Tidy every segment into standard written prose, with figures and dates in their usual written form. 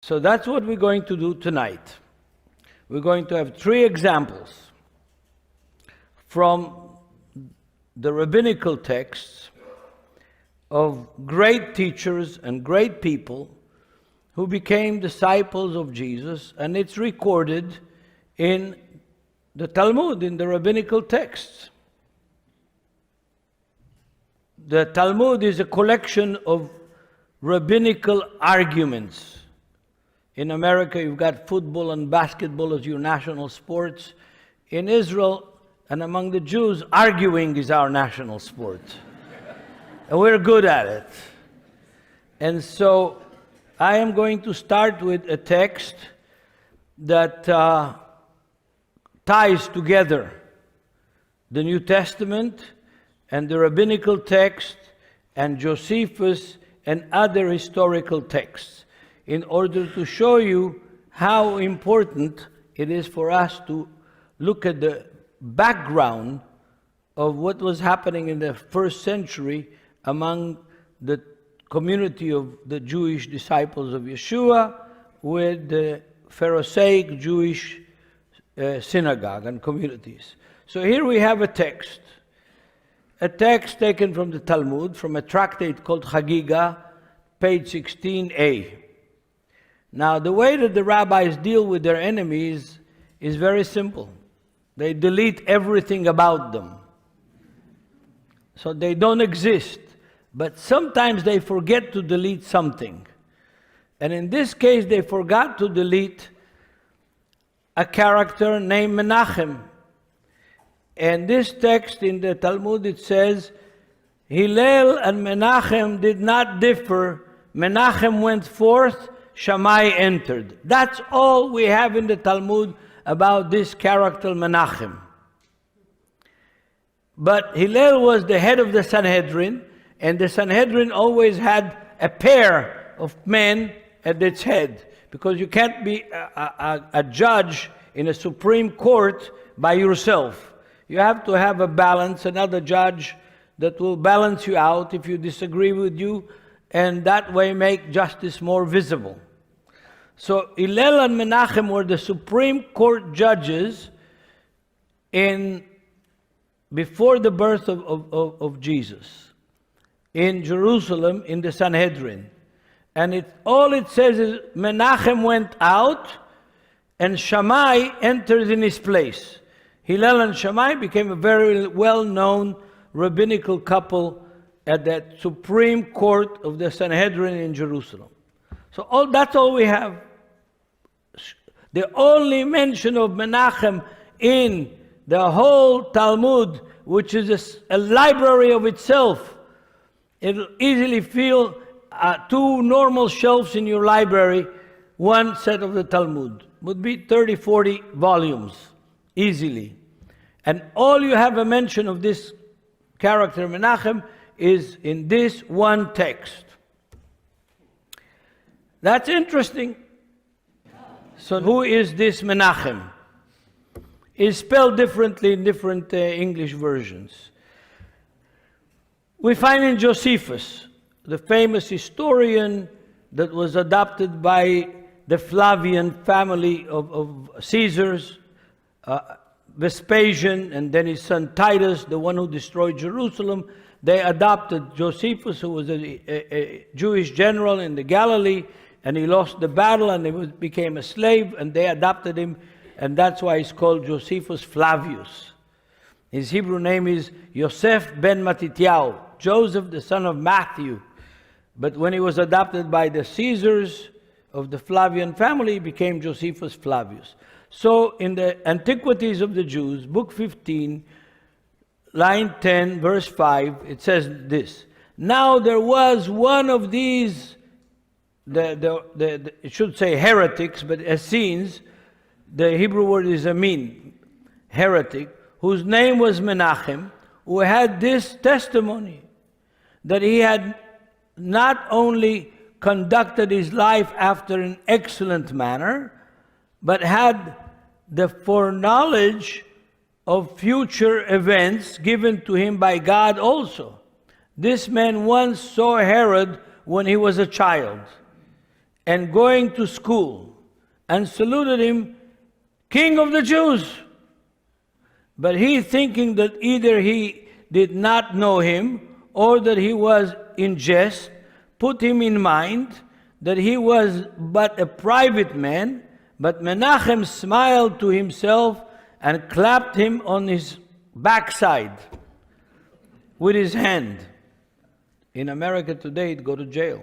So that's what we're going to do tonight. We're going to have 3 examples from the rabbinical texts of great teachers and great people who became disciples of Jesus, and it's recorded in the Talmud, in the rabbinical texts. The Talmud is a collection of rabbinical arguments. In America, you've got football and basketball as your national sports. In Israel and among the Jews, arguing is our national sport. And we're good at it. And so I am going to start with a text that ties together the New Testament and the rabbinical text and Josephus and other historical texts, in order to show you how important it is for us to look at the background of what was happening in the first century among the community of the Jewish disciples of Yeshua with the Pharisaic Jewish synagogue and communities. So here we have a text taken from the Talmud, from a tractate called Chagiga, page 16a. Now, the way that the rabbis deal with their enemies is very simple. They delete everything about them. So they don't exist. But sometimes they forget to delete something. And in this case, they forgot to delete a character named Menachem. And this text in the Talmud, it says, Hillel and Menachem did not differ. Menachem went forth, Shammai entered. That's all we have in the Talmud about this character Menachem. But Hillel was the head of the Sanhedrin, and the Sanhedrin always had a pair of men at its head, because you can't be a judge in a Supreme Court by yourself. You have to have a balance, another judge that will balance you out if you disagree with you, and that way make justice more visible. So Hillel and Menachem were the Supreme Court judges before the birth of Jesus in Jerusalem in the Sanhedrin. And all it says is Menachem went out and Shammai entered in his place. Hillel and Shammai became a very well-known rabbinical couple at that Supreme Court of the Sanhedrin in Jerusalem. So that's all we have. The only mention of Menachem in the whole Talmud, which is a library of itself. It'll easily fill 2 normal shelves in your library. One set of the Talmud would be 30, 40 volumes, easily. And all you have a mention of this character Menachem is in this one text. That's interesting. So who is this Menachem? It's spelled differently in different English versions. We find in Josephus, the famous historian that was adopted by the Flavian family of Caesars, Vespasian, and then his son Titus, the one who destroyed Jerusalem. They adopted Josephus, who was a Jewish general in the Galilee, and he lost the battle and he became a slave, and they adopted him, and that's why he's called Josephus Flavius. His Hebrew name is Yosef ben Matityahu, Joseph the son of Matthew. But when he was adopted by the Caesars of the Flavian family, he became Josephus Flavius. So in the Antiquities of the Jews, book 15, line 10, verse 5, it says this: Now there was one of these, it should say heretics, but Essenes, the Hebrew word is amin, heretic, whose name was Menachem, who had this testimony, that he had not only conducted his life after an excellent manner, but had the foreknowledge of future events given to him by God also. This man once saw Herod when he was a child, and going to school, and saluted him, King of the Jews. But he, thinking that either he did not know him, or that he was in jest, put him in mind that he was but a private man. But Menachem smiled to himself and clapped him on his backside with his hand. In America today, he'd go to jail.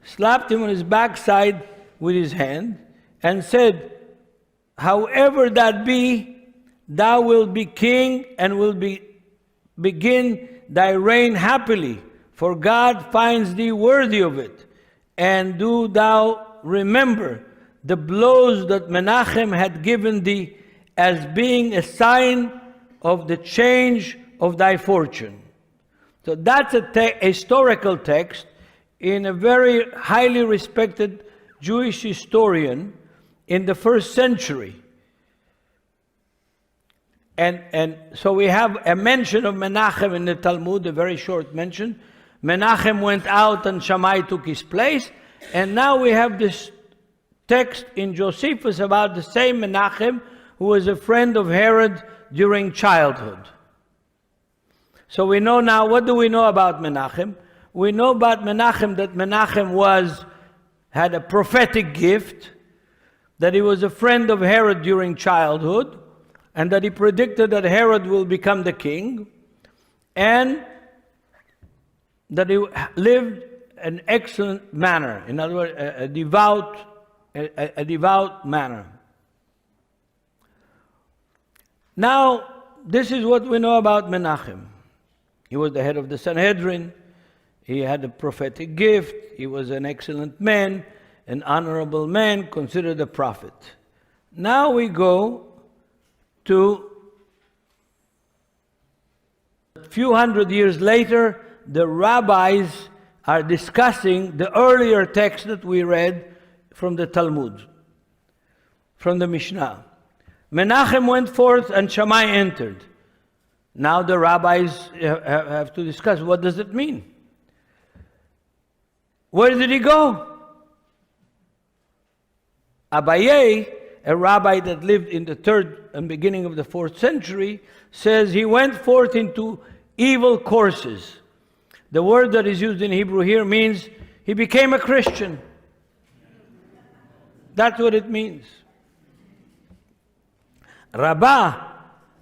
Slapped him on his backside with his hand and said, however that be, thou wilt be king and will begin thy reign happily, for God finds thee worthy of it. And do thou remember the blows that Menachem had given thee as being a sign of the change of thy fortune. So that's a historical text in a very highly respected Jewish historian in the first century. And so we have a mention of Menachem in the Talmud, a very short mention. Menachem went out and Shammai took his place. And now we have this text in Josephus about the same Menachem who was a friend of Herod during childhood. So we know now, what do we know about Menachem? We know about Menachem that Menachem had a prophetic gift, that he was a friend of Herod during childhood, and that he predicted that Herod will become the king, and that he lived an excellent manner. In other words, a devout manner. Now, this is what we know about Menachem. He was the head of the Sanhedrin. He had a prophetic gift. He was an excellent man, an honorable man, considered a prophet. Now we go to a few hundred years later. The rabbis are discussing the earlier text that we read from the Talmud, from the Mishnah. Menachem went forth and Shammai entered. Now the rabbis have to discuss, what does it mean? Where did he go? Abaye, a rabbi that lived in the 3rd and beginning of the 4th century, says he went forth into evil courses. The word that is used in Hebrew here means he became a Christian. That's what it means. Rabbah,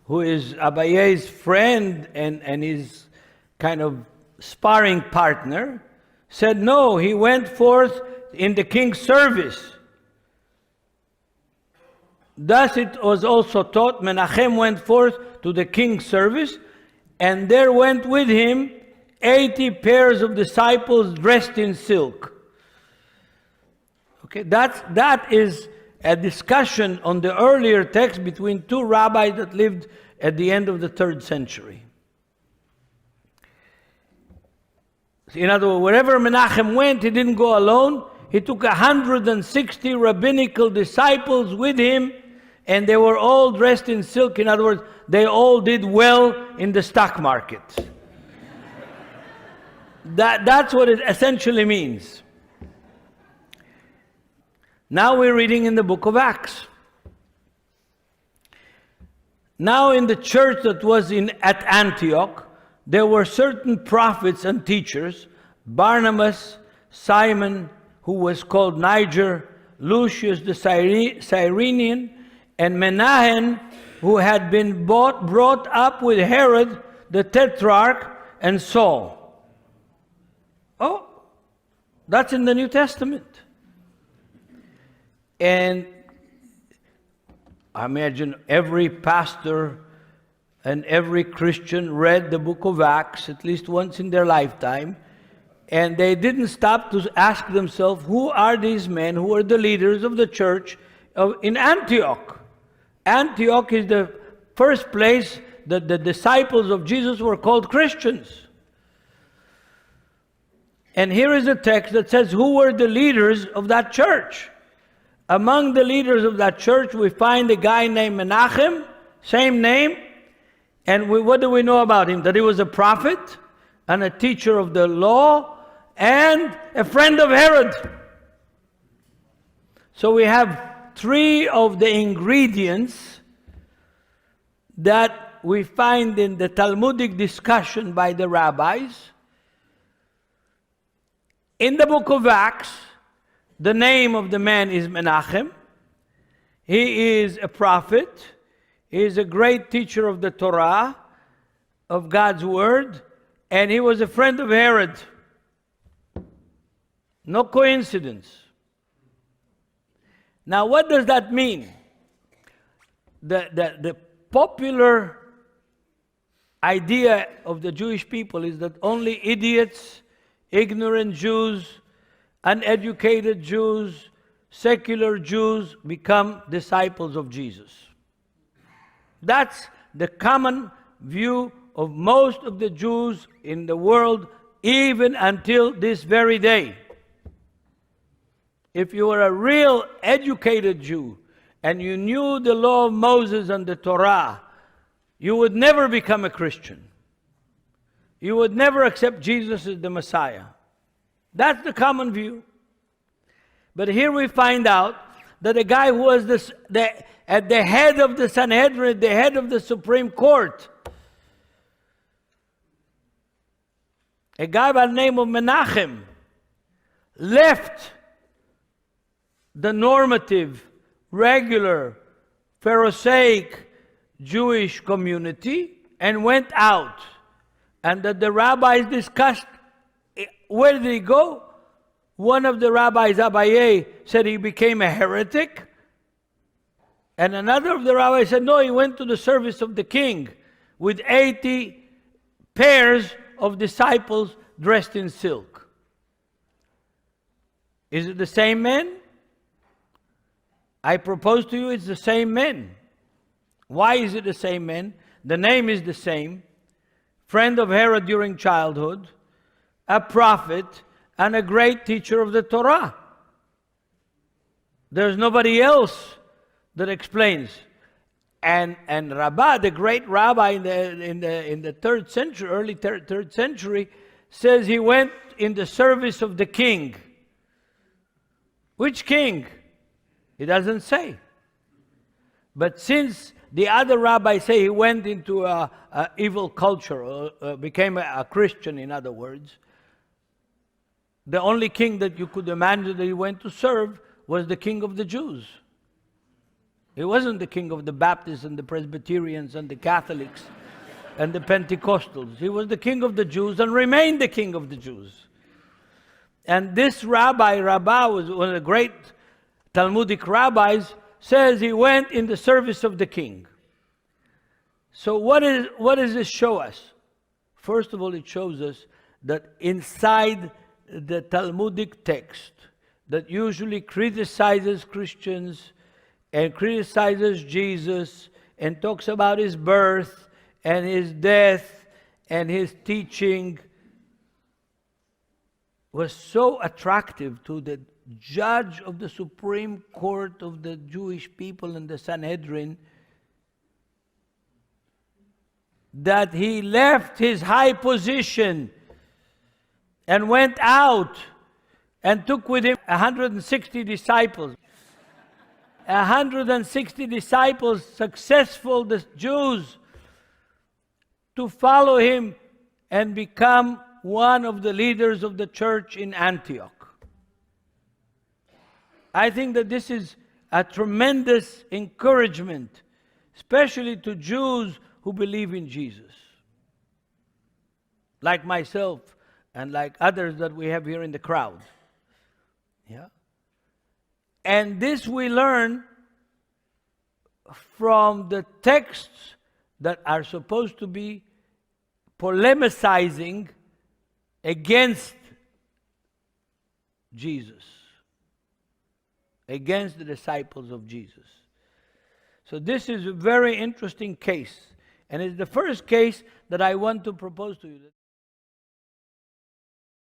who is Abaye's friend and his kind of sparring partner, said no, he went forth in the king's service. Thus it was also taught, Menachem went forth to the king's service, and there went with him 80 pairs of disciples dressed in silk. Okay, that is a discussion on the earlier text between two rabbis that lived at the end of the 3rd century. In other words, wherever Menachem went, he didn't go alone. He took 160 rabbinical disciples with him, and they were all dressed in silk. In other words, they all did well in the stock market. That's what it essentially means. Now we're reading in the book of Acts. Now in the church that was at Antioch, there were certain prophets and teachers, Barnabas, Simon, who was called Niger, Lucius the Cyrenian, and Menahem, who had been brought up with Herod the Tetrarch and Saul. Oh, that's in the New Testament. And I imagine every pastor and every Christian read the book of Acts at least once in their lifetime, and they didn't stop to ask themselves, who are these men who are the leaders of the church in Antioch? Antioch is the first place that the disciples of Jesus were called Christians. And here is a text that says, who were the leaders of that church? Among the leaders of that church, we find a guy named Menachem, same name. And what do we know about him? That he was a prophet and a teacher of the law and a friend of Herod. So we have three of the ingredients that we find in the Talmudic discussion by the rabbis. In the book of Acts, the name of the man is Menachem. He is a prophet. He is a great teacher of the Torah, of God's word, and he was a friend of Herod. No coincidence. Now, what does that mean? The popular idea of the Jewish people is that only idiots, ignorant Jews, uneducated Jews, secular Jews become disciples of Jesus. That's the common view of most of the Jews in the world, even until this very day. If you were a real educated Jew and you knew the law of Moses and the Torah, you would never become a Christian. You would never accept Jesus as the Messiah. That's the common view. But here we find out that a guy who was at the head of the Sanhedrin, the head of the Supreme Court, a guy by the name of Menachem, left the normative, regular, Pharisaic Jewish community and went out. And that the rabbis discussed, where did he go? One of the rabbis, Abaye, said he became a heretic. And another of the rabbis said, no, he went to the service of the king with 80 pairs of disciples dressed in silk. Is it the same man? I propose to you it's the same man. Why is it the same man? The name is the same. Friend of Herod during childhood, a prophet, and a great teacher of the Torah. There's nobody else that explains. And Rabbah, the great rabbi in the 3rd century, early 3rd century, says he went in the service of the king. Which king? He doesn't say. But since the other rabbis say he went into a evil culture, or became a Christian, in other words, the only king that you could imagine that he went to serve was the king of the Jews. He wasn't the king of the Baptists and the Presbyterians and the Catholics and the Pentecostals. He was the king of the Jews and remained the king of the Jews. And this rabbi, Rabbah, was one of the great Talmudic rabbis, says he went in the service of the king. So what does this show us? First of all, it shows us that inside the Talmudic text that usually criticizes Christians and criticizes Jesus and talks about his birth and his death and his teaching, was so attractive to the judge of the Supreme Court of the Jewish people in the Sanhedrin that he left his high position and went out and took with him 160 disciples. 160 disciples, successful Jews, to follow him and become one of the leaders of the church in Antioch. I think that this is a tremendous encouragement, especially to Jews who believe in Jesus, like myself and like others that we have here in the crowd. Yeah. And this we learn from the texts that are supposed to be polemicizing against Jesus, against the disciples of Jesus. So this is a very interesting case, and it's the first case that I want to propose to you.